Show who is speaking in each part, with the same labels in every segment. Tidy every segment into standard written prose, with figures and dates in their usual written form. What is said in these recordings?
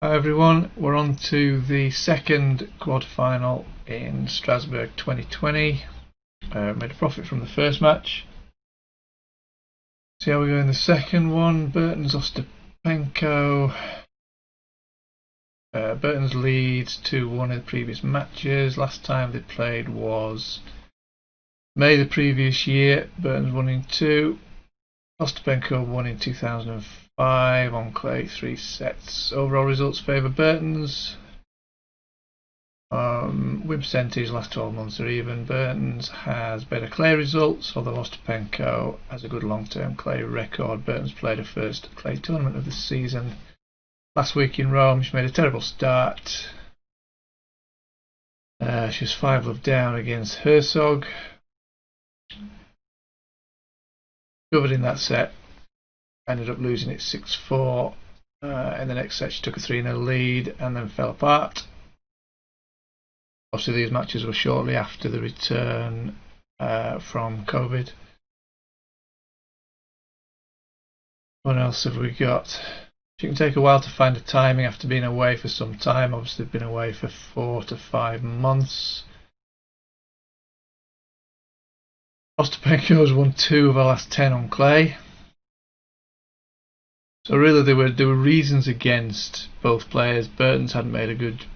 Speaker 1: Hi everyone, we're on to the second quarter-final in Strasbourg 2020. Made a profit from the first match. See how we go in the second one. Bertens Ostapenko. Bertens leads 2-1 in the previous matches. Last time they played was May the previous year. Bertens won in 2. Ostapenko won in 2005 on clay, 3 sets. Overall results favour Bertens. Win percentage last 12 months are even. Bertens has better clay results, although Ostapenko has a good long-term clay record. Bertens played her first clay tournament of the season last week in Rome. She made a terrible start. She was 5-love down against Herzog. Covered in that set, ended up losing it 6-4. In the next set she took a 3-0 lead and then fell apart. Obviously these matches were shortly after the return from COVID. What else have we got? She can take a while to find a timing after being away for some time. Obviously they've been away for 4 to 5 months. Ostapenko has won 2 of her last 10 on clay. So really there were reasons against both players. Bertens hadn't made a good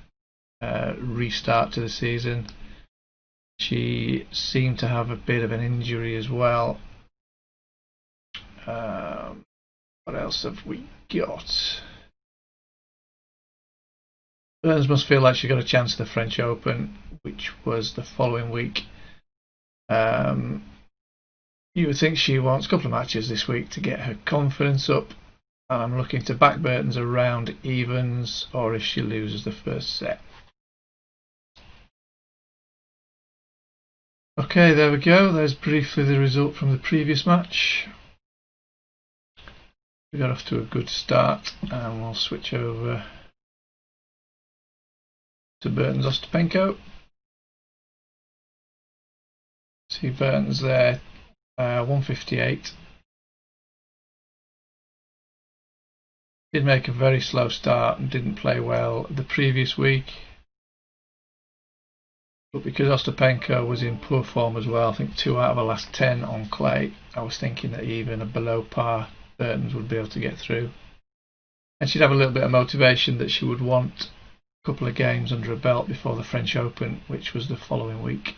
Speaker 1: restart to the season. She seemed to have a bit of an injury as well. What else have we got? Bertens must feel like she got a chance at the French Open, which was the following week. You would think she wants a couple of matches this week to get her confidence up. I'm looking to back Bertens around evens, or if she loses the first set. Okay, there we go. There's briefly the result from the previous match. We got off to a good start, and we'll switch over to Bertens Ostapenko. See Bertens there, 158. Did make a very slow start and didn't play well the previous week. But because Ostapenko was in poor form as well, I think 2 out of her last 10 on clay, I was thinking that even a below par Bertens would be able to get through. And she'd have a little bit of motivation that she would want a couple of games under her belt before the French Open, which was the following week.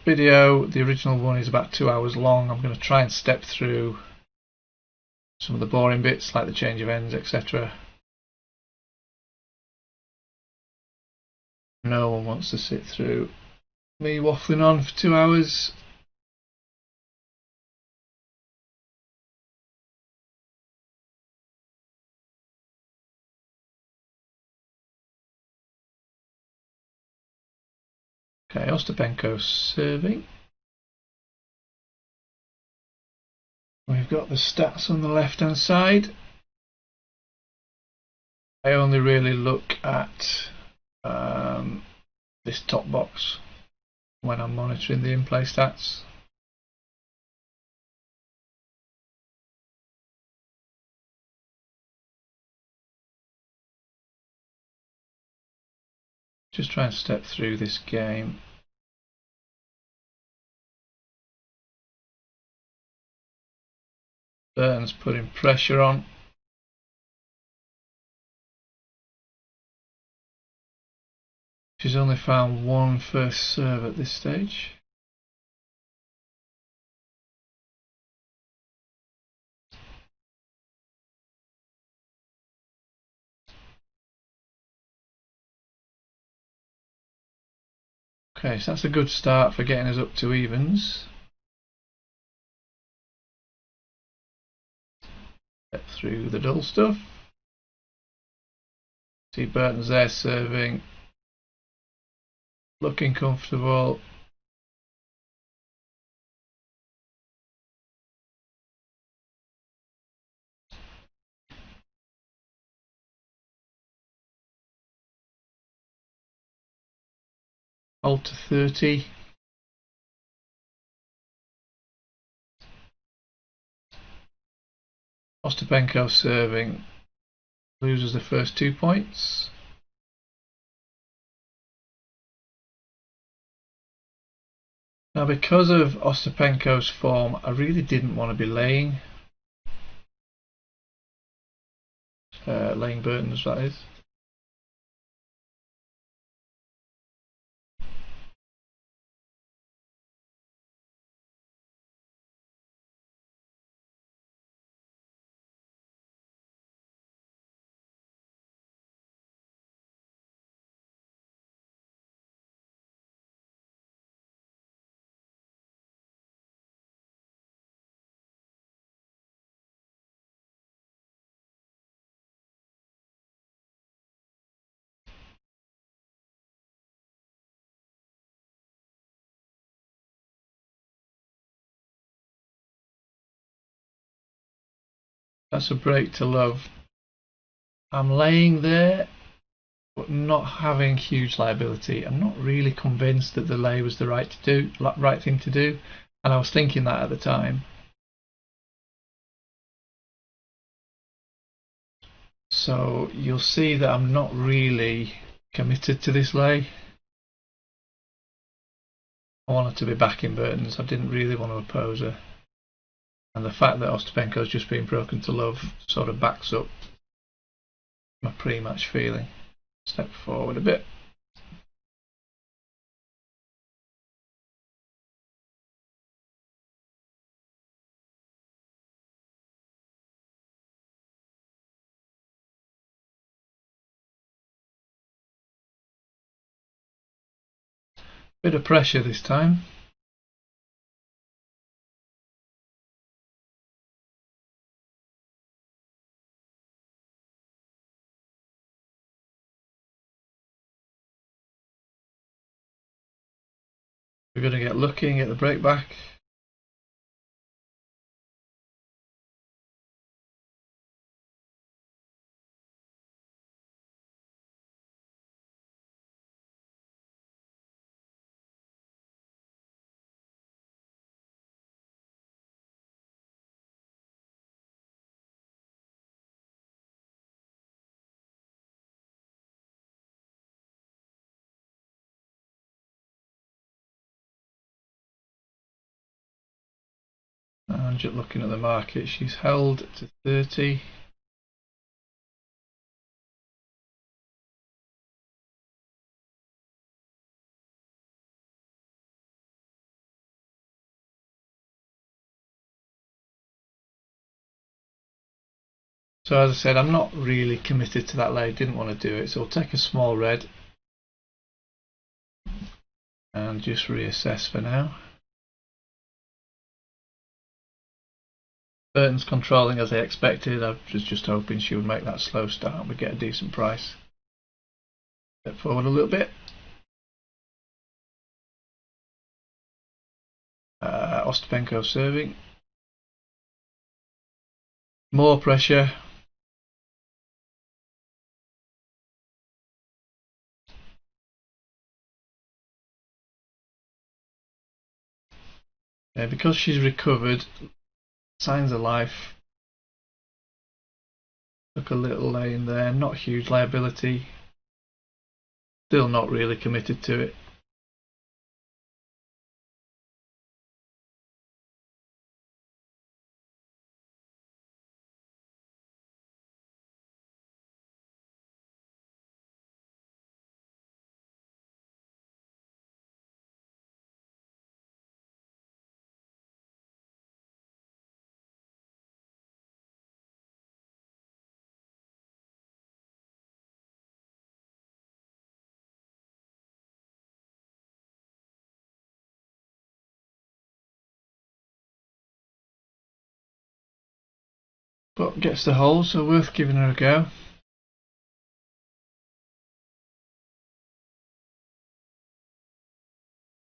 Speaker 1: Video, the original one is about 2 hours long. I'm going to try and step through some of the boring bits like the change of ends, etc. No one wants to sit through me waffling on for 2 hours. Okay, Ostapenko serving. We've got the stats on the left hand side. I only really look at this top box when I'm monitoring the in-play stats. Just try and step through this game. Bertens putting pressure on. She's only found 1 first serve at this stage. Okay, so that's a good start for getting us up to evens. Get through the dull stuff. See Bertens there serving, looking comfortable. Hold to 30. Ostapenko serving, loses the first 2 points. Now, because of Ostapenko's form, I really didn't want to be laying Bertens, that is. That's a break to love. I'm laying there, but not having huge liability. I'm not really convinced that the lay was the right thing to do, and I was thinking that at the time. So you'll see that I'm not really committed to this lay. I wanted to be back in Bertens. I didn't really want to oppose her. And the fact that Ostapenko's just been broken to love sort of backs up my pre-match feeling. Step forward a bit. Bit of pressure this time. We're going to get looking at the breakback. And just looking at the market, she's held to 30. So as I said, I'm not really committed to that lay, didn't want to do it, so I'll take a small red and just reassess for now. Bertens controlling as I expected. I was just hoping she would make that slow start and we'd get a decent price. Step forward a little bit. Ostapenko serving. More pressure. Because she's recovered, signs of life. Took a little lay in there, not huge liability. Still not really committed to it. But gets the hole, so worth giving her a go.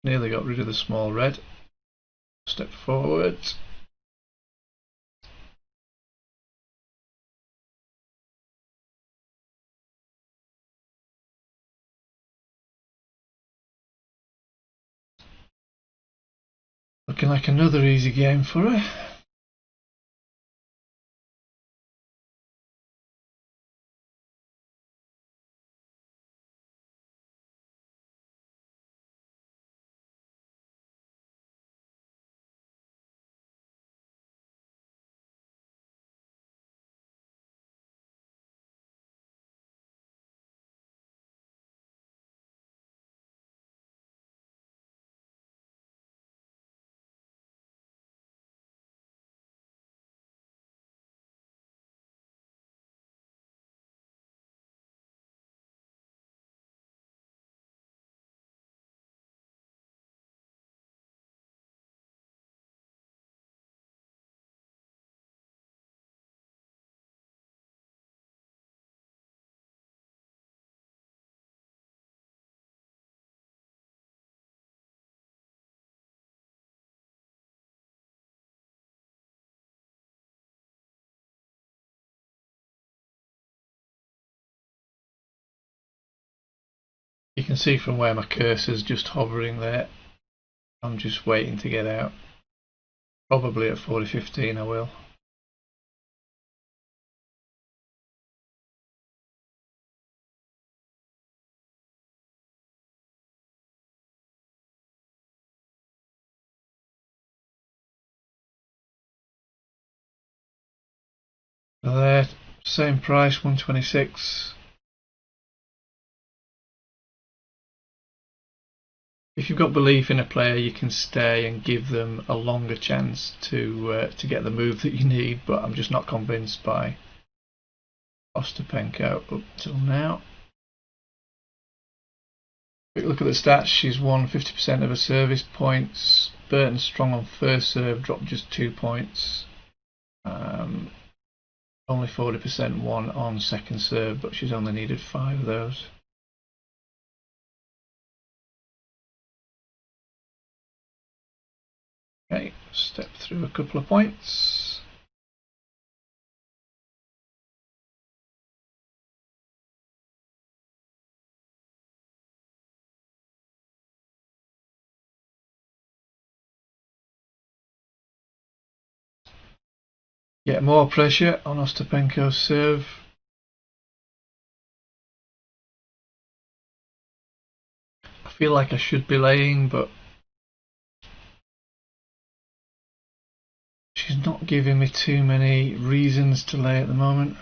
Speaker 1: Nearly got rid of the small red. Step forward. Looking like another easy game for her. can see from where my cursor's just hovering there, I'm just waiting to get out. Probably at 40.15 I will. So there, same price, 126. If you've got belief in a player, you can stay and give them a longer chance to get the move that you need, but I'm just not convinced by Ostapenko up till now. Quick look at the stats. She's won 50% of her service points. Bertens strong on first serve, dropped just 2 points. Only 40% won on second serve, but she's only needed 5 of those. Okay, step through a couple of points. Get more pressure on Ostapenko's serve. I feel like I should be laying, but she's not giving me too many reasons to lay at the moment.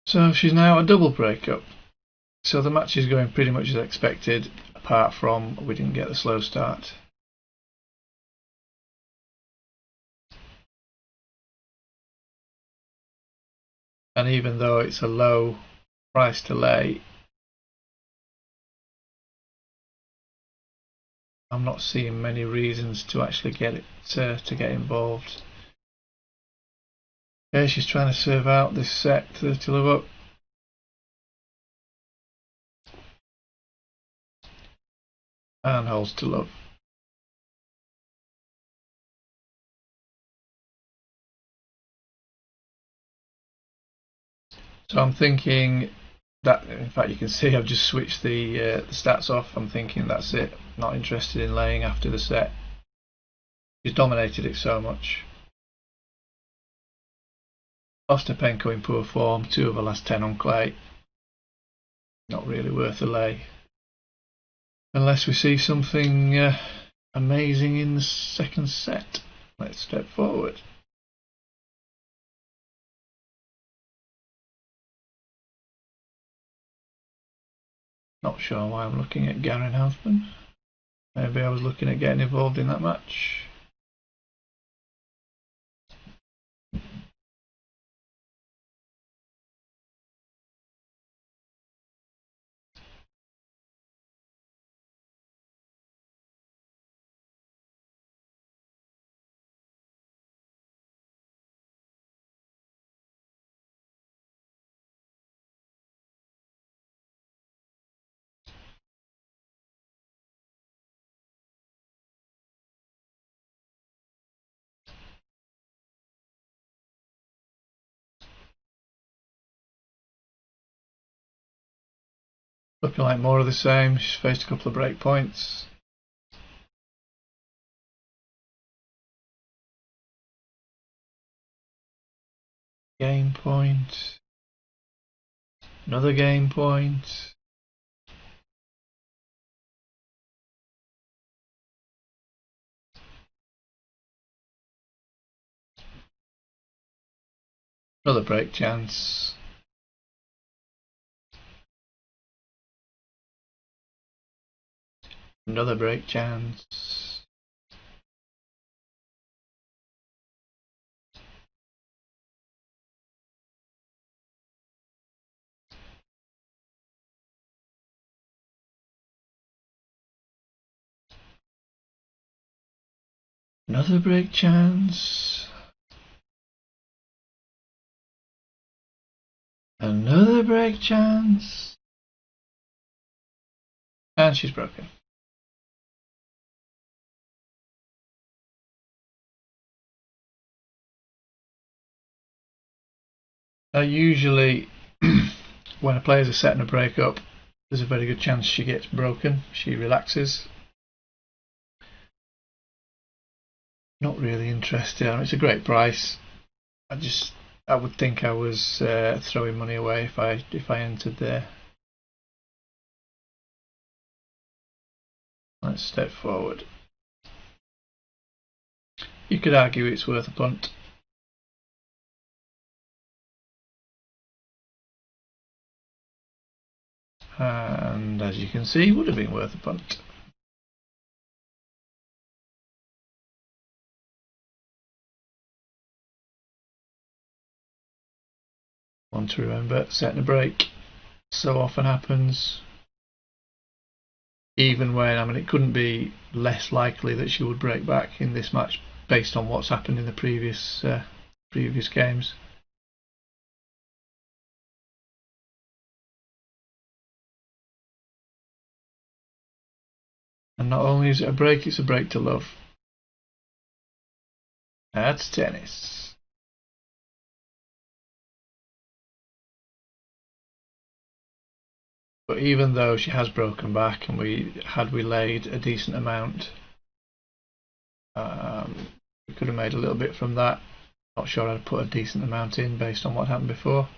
Speaker 1: So she's now a double breakup. So the match is going pretty much as expected, apart from we didn't get the slow start. And even though it's a low price to lay, I'm not seeing many reasons to actually get it to get involved. Okay, she's trying to serve out this set 30 love up. And holds to love. So I'm thinking that, in fact you can see I've just switched the stats off. I'm thinking that's it, not interested in laying after the set. She's dominated it so much. Ostapenko in poor form, 2 of the last 10 on clay. Not really worth a lay. Unless we see something amazing in the second set. Let's step forward. Not sure why I'm looking at Garen Houseman. Maybe I was looking at getting involved in that match. Looking like more of the same. She's faced a couple of break points. Game point. Another game point. Another break chance. Another break chance. Another break chance. Another break chance. And she's broken. Usually, when a player's setting a break up, there's a very good chance she gets broken. She relaxes. Not really interested. I mean, it's a great price. I would think I was throwing money away if I entered there. Let's step forward. You could argue it's worth a punt. And as you can see, would have been worth a punt. One to remember, setting a break so often happens. Even when, I mean, it couldn't be less likely that she would break back in this match based on what's happened in the previous games. And not only is it a break, it's a break to love. That's tennis. But even though she has broken back, and we laid a decent amount, we could have made a little bit from that. Not sure I'd put a decent amount in based on what happened before.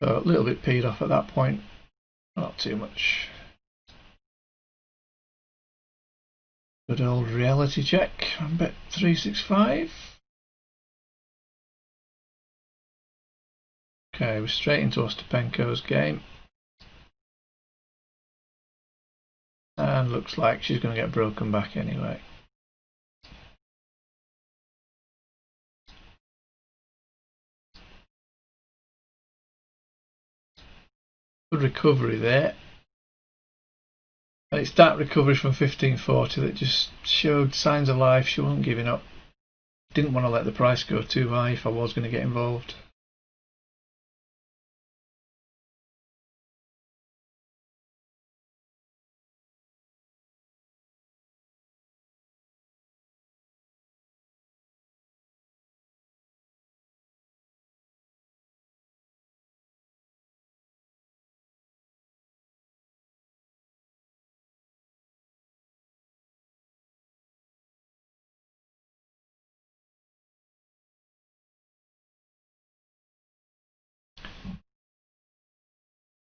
Speaker 1: So a little bit peed off at that point, not too much. Good old reality check on Bet365. Okay, we're straight into Ostapenko's game. And looks like she's going to get broken back anyway. Good recovery there. And it's that recovery from 1540 that just showed signs of life. She wasn't giving up. Didn't want to let the price go too high if I was going to get involved.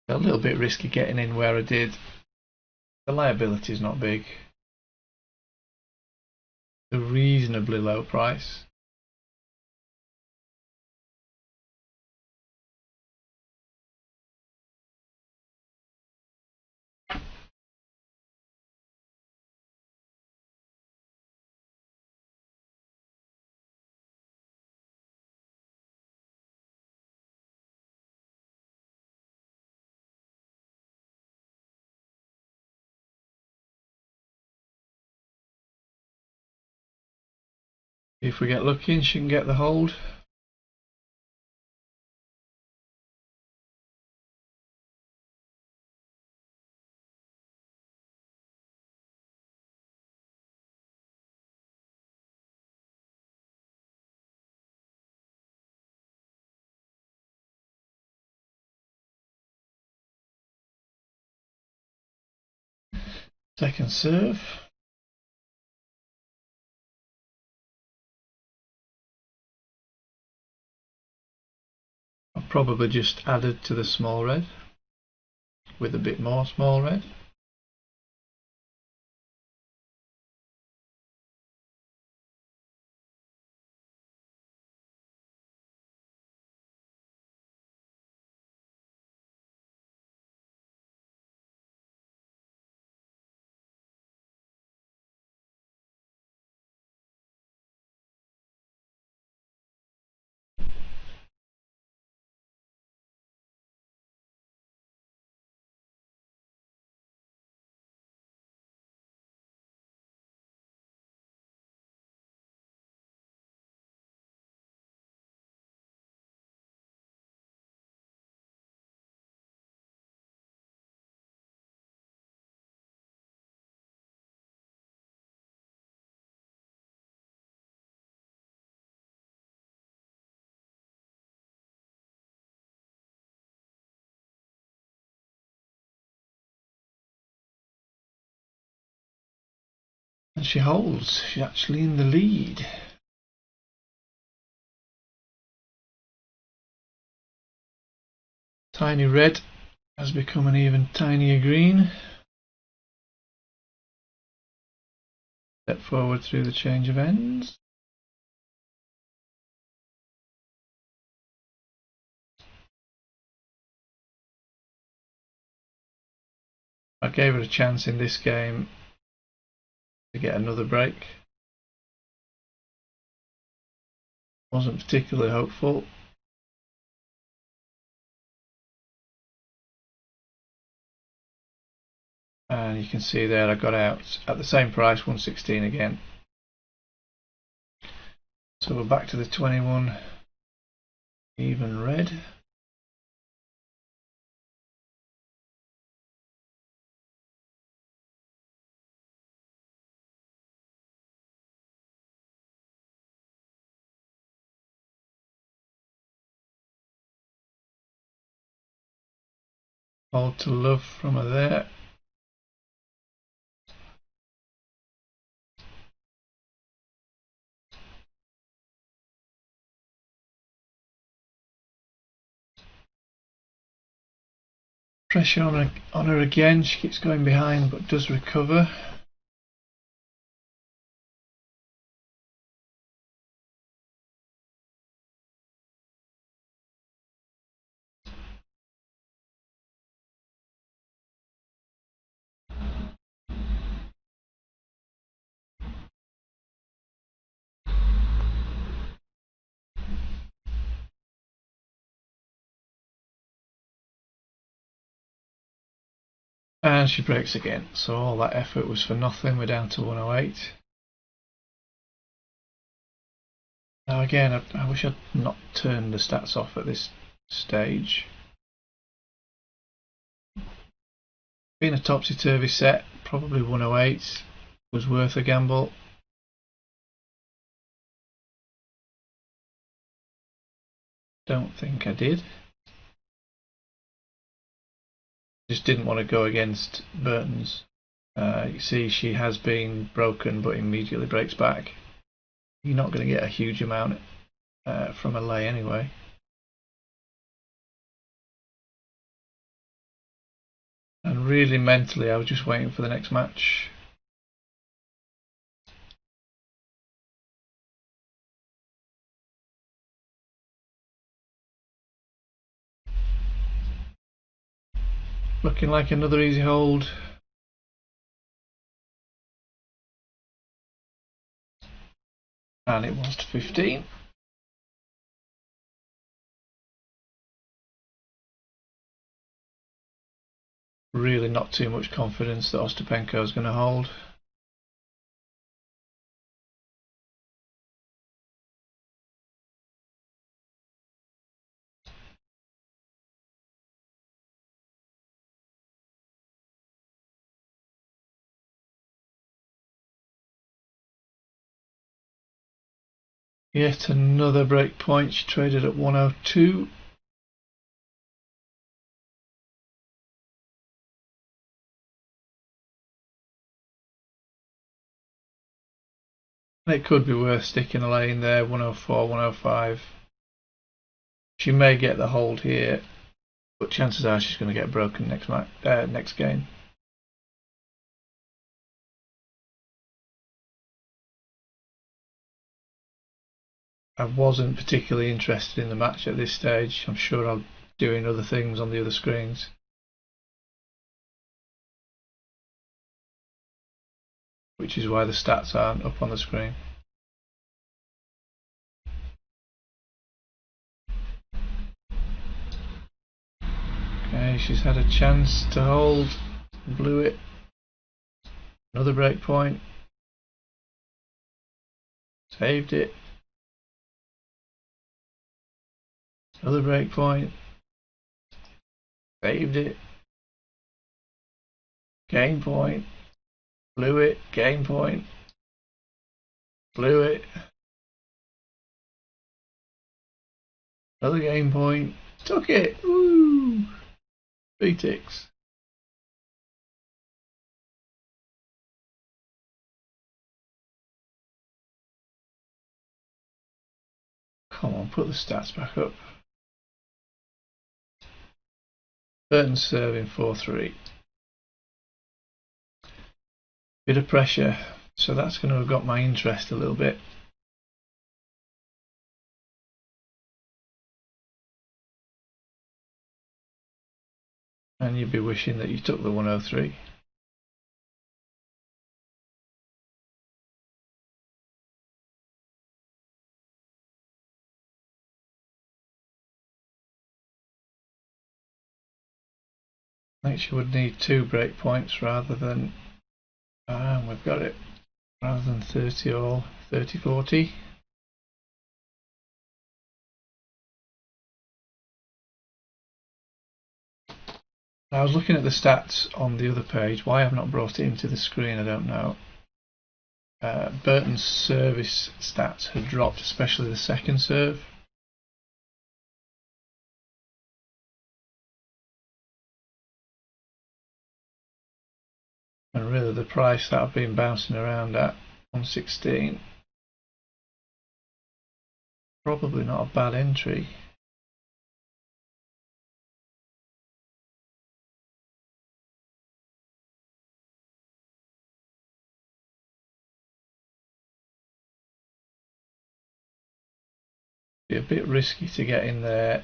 Speaker 1: A little bit risky getting in where I did. The liability is not big. A reasonably low price. If we get lucky and she can get the hold. Second serve. I've probably just added to the small red with a bit more small red. And she holds. She's actually in the lead. Tiny red has become an even tinier green. Step forward through the change of ends. I gave her a chance in this game to get another break. Wasn't particularly hopeful. And you can see there I got out at the same price, 116 again. So we're back to the 21 even red. All to love from her there. Pressure on her again. She keeps going behind but does recover. And she breaks again. So all that effort was for nothing. We're down to 108. Now again, I wish I'd not turned the stats off at this stage. Being a topsy-turvy set, probably 108 was worth a gamble. Don't think I did. Just didn't want to go against Bertens. You see she has been broken but immediately breaks back. You're not going to get a huge amount from a lay anyway. And really mentally I was just waiting for the next match. Looking like another easy hold. And it was to 15. Really not too much confidence that Ostapenko is going to hold. Yet another break point. She traded at 102. And it could be worth sticking a lane there, 104, 105. She may get the hold here, but chances are she's going to get broken next game. I wasn't particularly interested in the match at this stage. I'm sure I'll be doing other things on the other screens. Which is why the stats aren't up on the screen. Okay, she's had a chance to hold, blew it. Another break point. Saved it. Another break point. Saved it. Game point. Blew it. Game point. Blew it. Another game point. Took it. Woo! 3 ticks. Come on, put the stats back up. Bertens serving 4-3. Bit of pressure, so that's going to have got my interest a little bit. And you'd be wishing that you took the 103. I think she would need 2 break points rather than, we've got it, rather than 30 all, 30-40. I was looking at the stats on the other page. Why I've not brought it into the screen, I don't know. Bertens' service stats had dropped, especially the second serve. And really the price that I've been bouncing around at, 116, probably not a bad entry. Be a bit risky to get in there.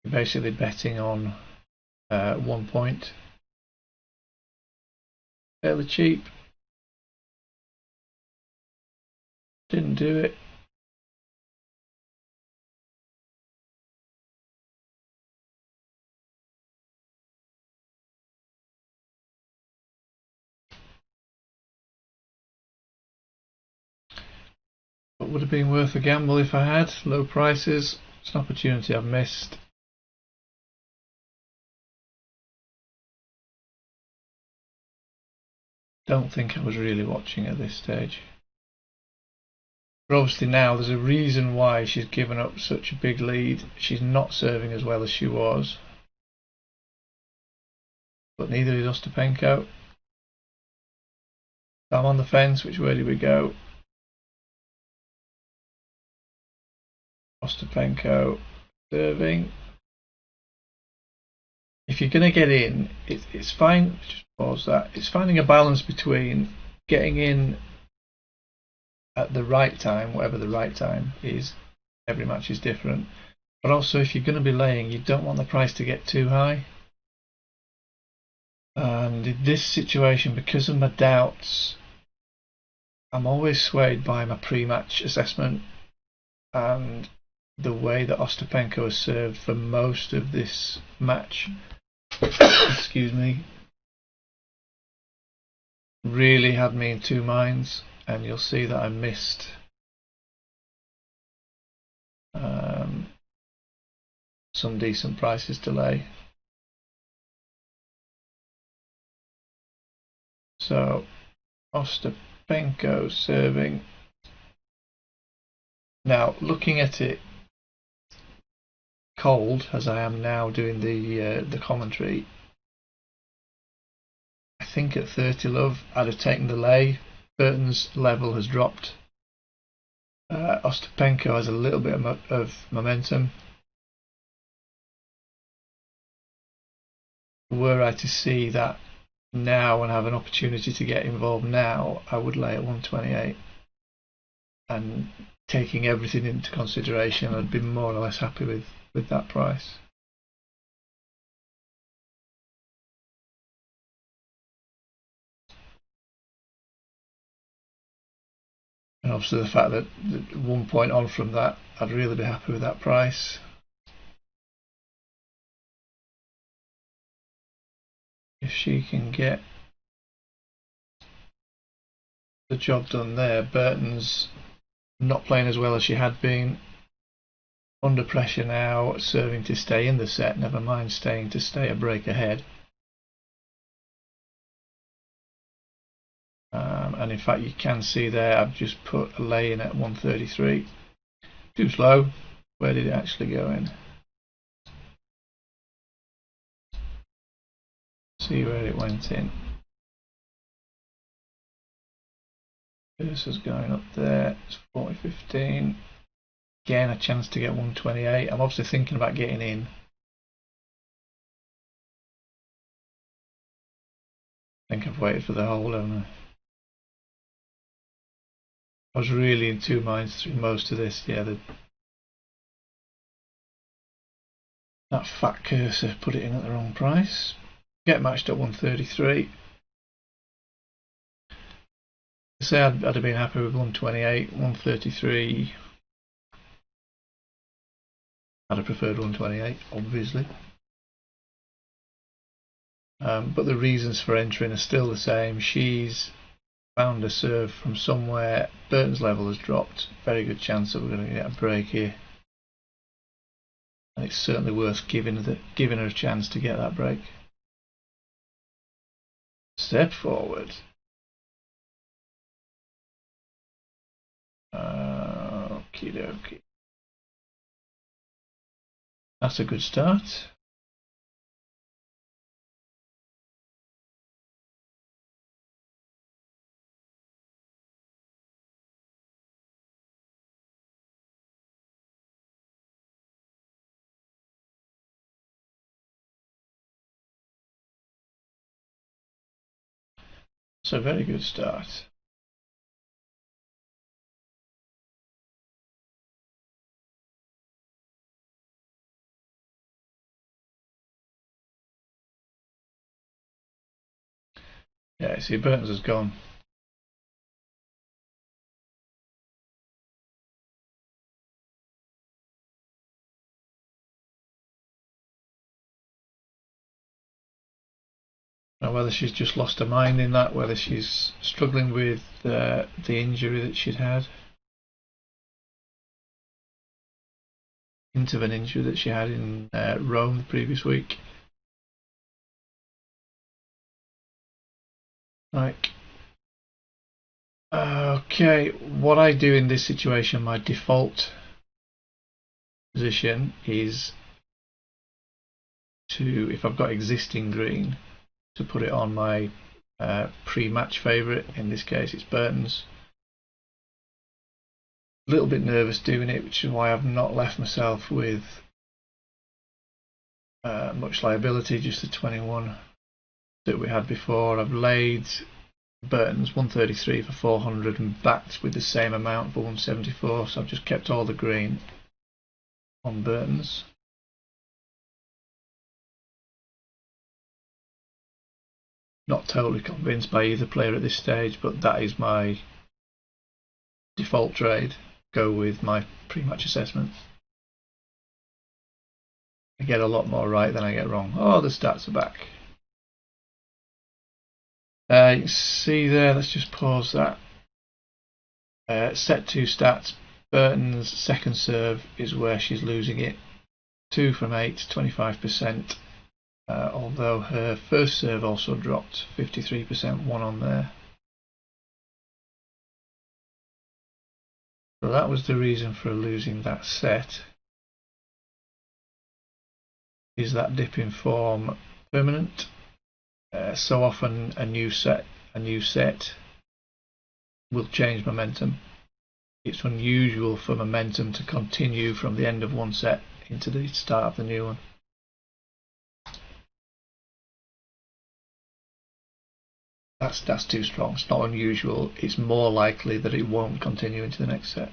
Speaker 1: You're basically betting on 1 point. Fairly cheap. Didn't do it. But would have been worth a gamble if I had. Low prices. It's an opportunity I've missed. Don't think I was really watching at this stage. But obviously now there's a reason why she's given up such a big lead. She's not serving as well as she was. But neither is Ostapenko. I'm on the fence. Which way do we go? Ostapenko serving. If you're going to get in, it's fine. Just pause that. It's finding a balance between getting in at the right time, whatever the right time is. Every match is different. But also, if you're going to be laying, you don't want the price to get too high. And in this situation, because of my doubts, I'm always swayed by my pre-match assessment, and the way that Ostapenko has served for most of this match, excuse me, really had me in 2 minds. And you'll see that I missed some decent prices to lay. So Ostapenko serving. Now looking at it cold, as I am now doing the commentary, I think at 30 love I'd have taken the lay. Bertens' level has dropped Ostapenko has a little bit of momentum. Were I to see that now and have an opportunity to get involved now, I would lay at 128. And taking everything into consideration, I'd be more or less happy with that price. And obviously the fact that 1 point on from that, I'd really be happy with that price. If she can get the job done there, Bertens not playing as well as she had been, under pressure now, serving to stay in the set, never mind staying to stay a break ahead. And in fact you can see there I've just put a lay in at 133. Too slow. Where did it actually go in? See where it went in. This is going up there. It's 40.15. Again, a chance to get 128. I'm obviously thinking about getting in. I think I've waited for the hole, haven't I? I was really in two minds through most of this. Yeah, that fat cursor put it in at the wrong price. Get matched at 133. I say I'd have been happy with 128, 133. I'd have preferred 128, obviously. But the reasons for entering are still the same. She's found a serve from somewhere. Bertens' level has dropped. Very good chance that we're going to get a break here. And it's certainly worth giving her a chance to get that break. Step forward. Okie dokie. That's a good start. It's a very good start. Yeah, see, Bertens has gone. Now, whether she's just lost her mind in that, whether she's struggling with the injury that she'd had, hint of an injury that she had in Rome the previous week. Like, okay, what I do in this situation, my default position is to, if I've got existing green, to put it on my pre-match favourite. In this case it's Bertens. A little bit nervous doing it, which is why I've not left myself with much liability, just the 21 that we had before. I've laid Bertens 133 for 400 and backed with the same amount for 174, so I've just kept all the green on Bertens. Not totally convinced by either player at this stage, but that is my default trade. Go with my pre-match assessment. I get a lot more right than I get wrong. Oh, the stats are back. You can see there, let's just pause that. Set 2 stats. Bertens' second serve is where she's losing it. 2 from 8, 25%. Although her first serve also dropped 53%, 1 on there. So that was the reason for losing that set. Is that dip in form permanent? So often a new set will change momentum. it's unusual for momentum to continue from the end of one set into the start of the new one. That's too strong. It's not unusual. It's more likely that it won't continue into the next set.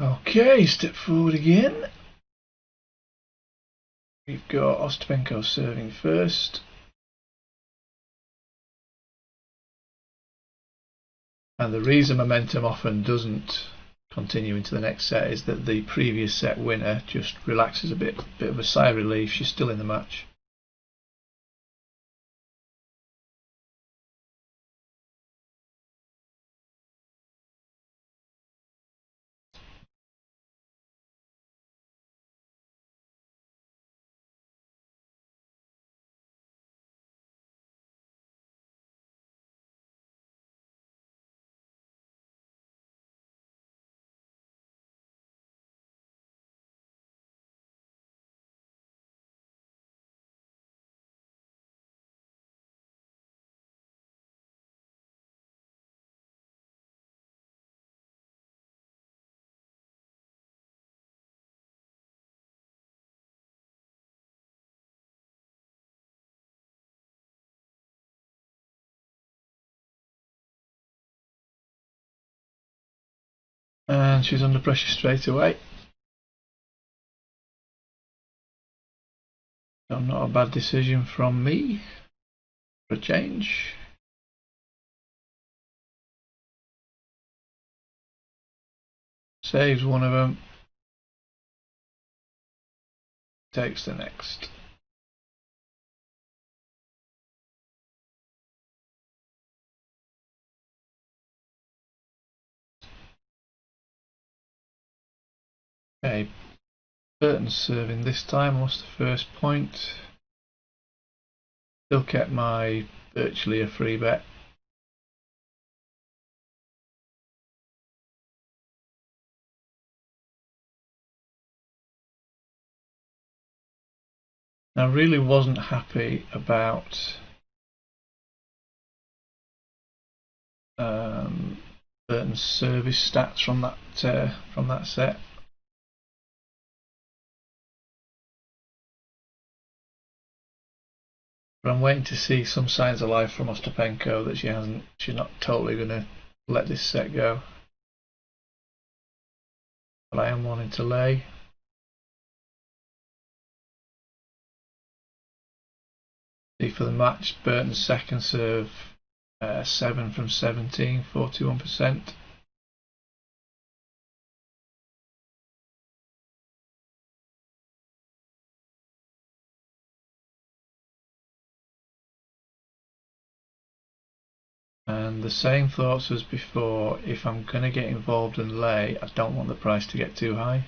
Speaker 1: Okay, step forward again. We've got Ostapenko serving first. And the reason momentum often doesn't continue into the next set is that the previous set winner just relaxes a bit of a sigh of relief. She's still in the match. And she's under pressure straight away. So not a bad decision from me for a change. Saves one of them. Takes the next. Okay, Bertens serving this time. Lost the first point. Still kept my virtually a free bet. I really wasn't happy about Bertens' service stats from that set. But I'm waiting to see some signs of life from Ostapenko that she's not totally going to let this set go. But I am wanting to lay. See for the match, Bertens' second serve 7 from 17, 41%. And the same thoughts as before, if I'm going to get involved and lay, I don't want the price to get too high.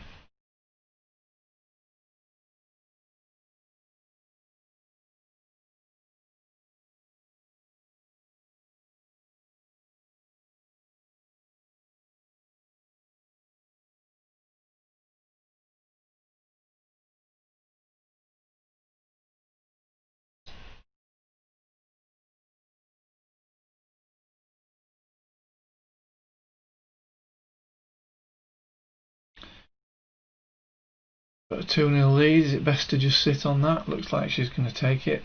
Speaker 1: Got a 2-0 lead, is it best to just sit on that? Looks like she's going to take it.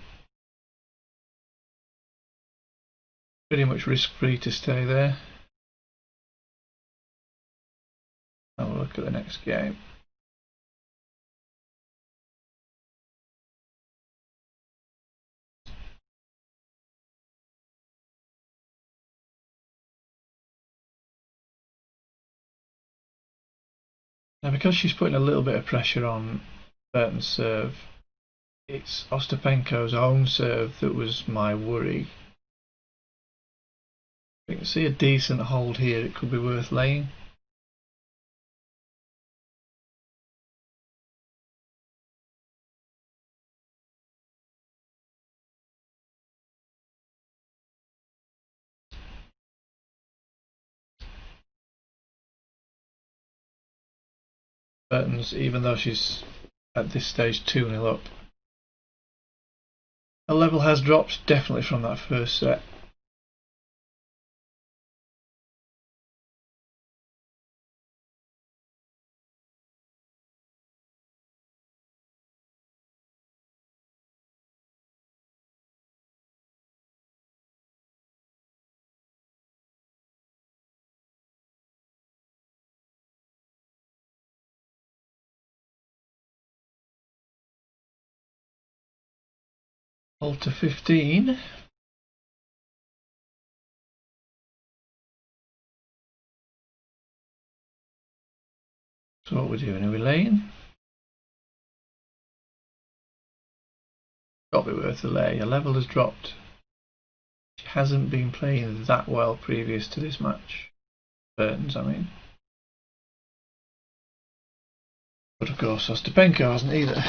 Speaker 1: Pretty much risk free to stay there. Have a look at the next game. Now because she's putting a little bit of pressure on Bertens' serve, it's Ostapenko's own serve that was my worry. We can see a decent hold here, it could be worth laying. Bertens, even though she's at this stage 2-0 up, A level has dropped, definitely from that first set. Alter 15. So what we're doing, are we laying? Got to be worth a lay. A level has dropped. She hasn't been playing that well previous to this match. Bertens, I mean. But of course, Ostapenko hasn't either.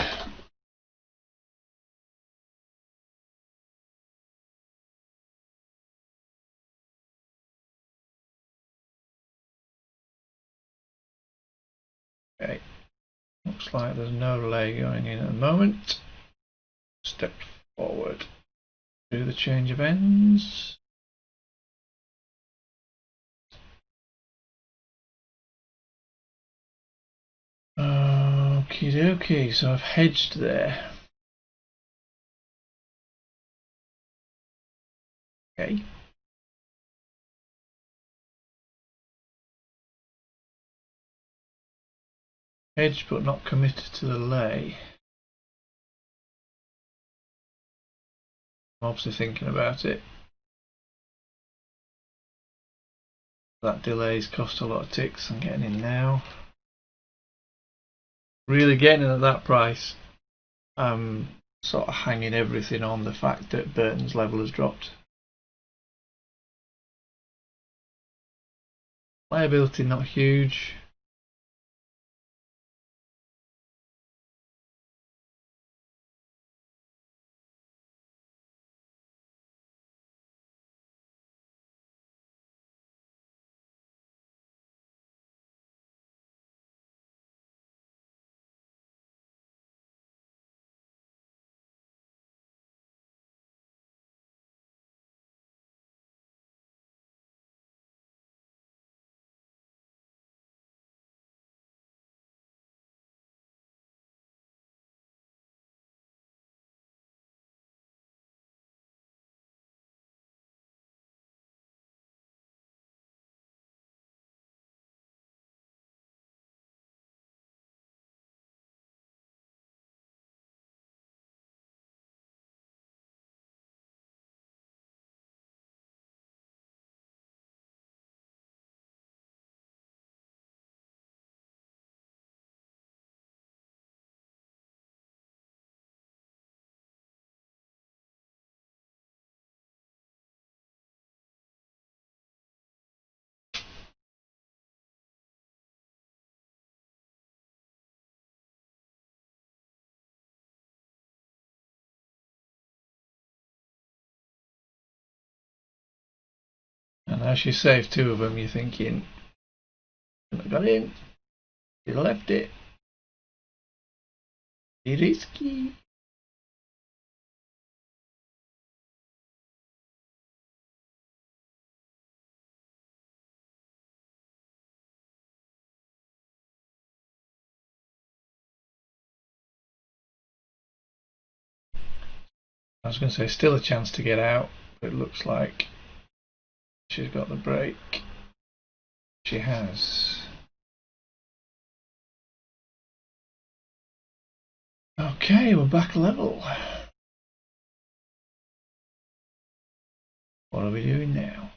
Speaker 1: Okay. Looks like there's no lay going in at the moment. Step forward. Do the change of ends. Okie dokie, so I've hedged there. Okay. Hedged but not committed to the lay. I'm obviously thinking about it. That delay's cost a lot of ticks. I'm getting in now. Really getting in at that price. I'm sort of hanging everything on the fact that Bertens' level has dropped. Liability not huge. And as you save two of them, you're thinking, I got in, you left it, be risky. I was going to say, still a chance to get out, but it looks like she's got the break. She has. Okay, we're back level. What are we doing now?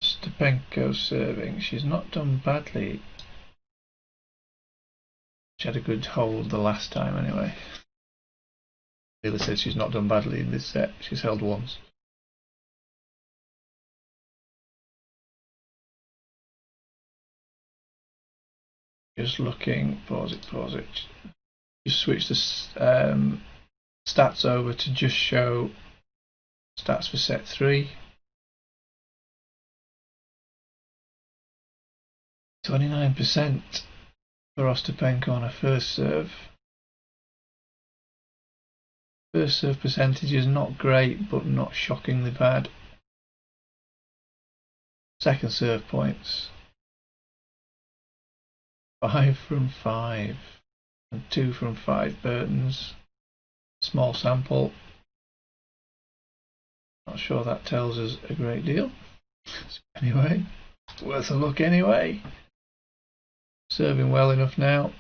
Speaker 1: Ostapenko serving. She's not done badly. She had a good hold the last time anyway. Taylor said she's not done badly in this set. She's held once. Just looking. Pause it. just switch the stats over to just show stats for set 3. 29% for Ostapenko on a first serve. First serve percentage is not great, but not shockingly bad. Second serve points, 5 from 5 and 2 from 5 Bertens. Small sample. Not sure that tells us a great deal. Anyway, it's worth a look anyway. Serving well enough now.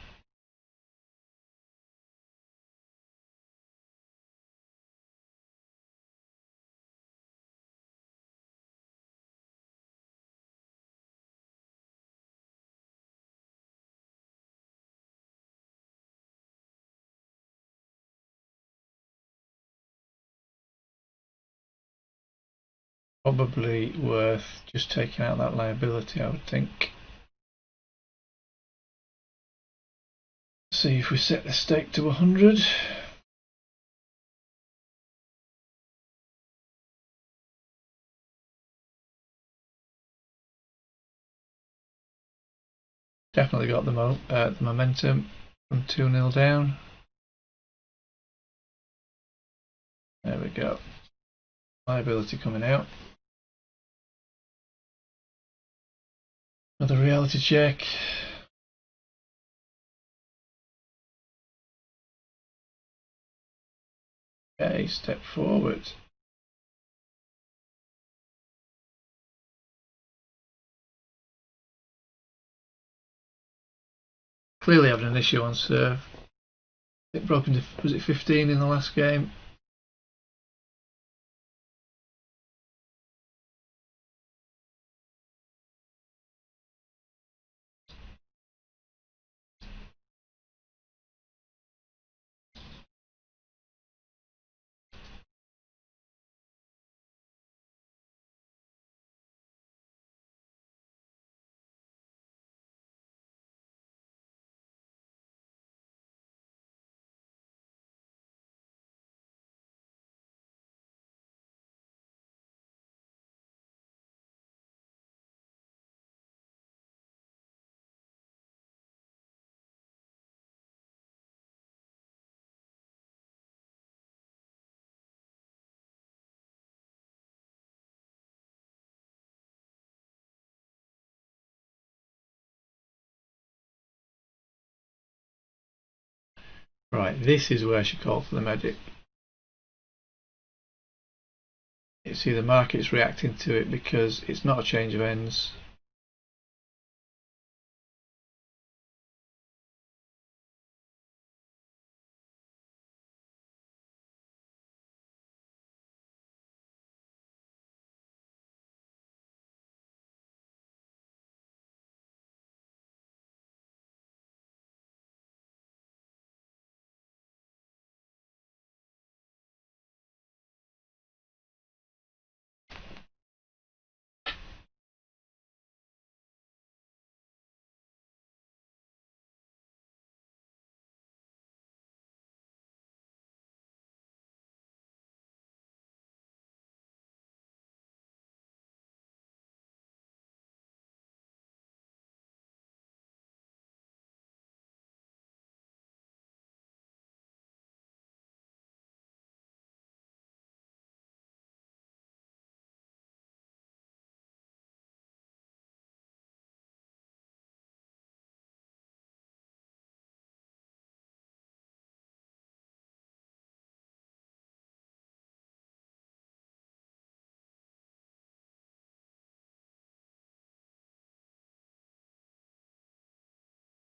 Speaker 1: Probably worth just taking out that liability, I would think. See if we set the stake to 100. Definitely got the momentum from 2-0 down. There we go. Liability coming out. Another reality check. Okay, step forward. Clearly having an issue on serve. It broke into, was it 15 in the last game? Right, this is where she called for the medic. You see the market's reacting to it because it's not a change of ends.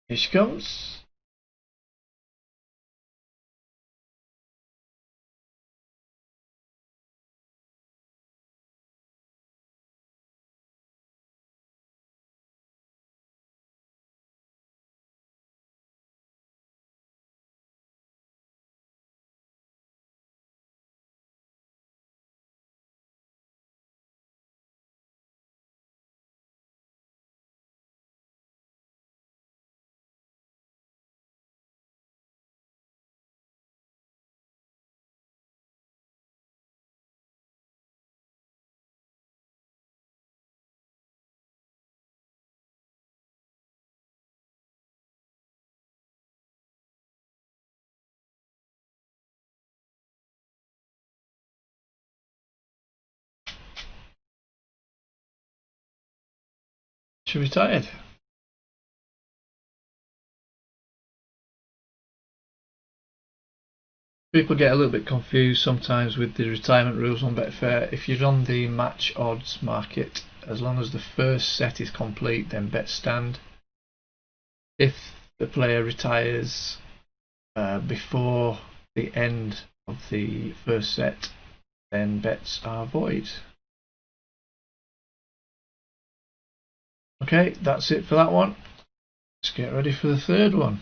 Speaker 1: Here she comes. She retired. People get a little bit confused sometimes with the retirement rules on Betfair. If you're on the match odds market, as long as the first set is complete, then bets stand. If the player retires before the end of the first set, then bets are void. Okay, that's it for that one. Let's get ready for the third one.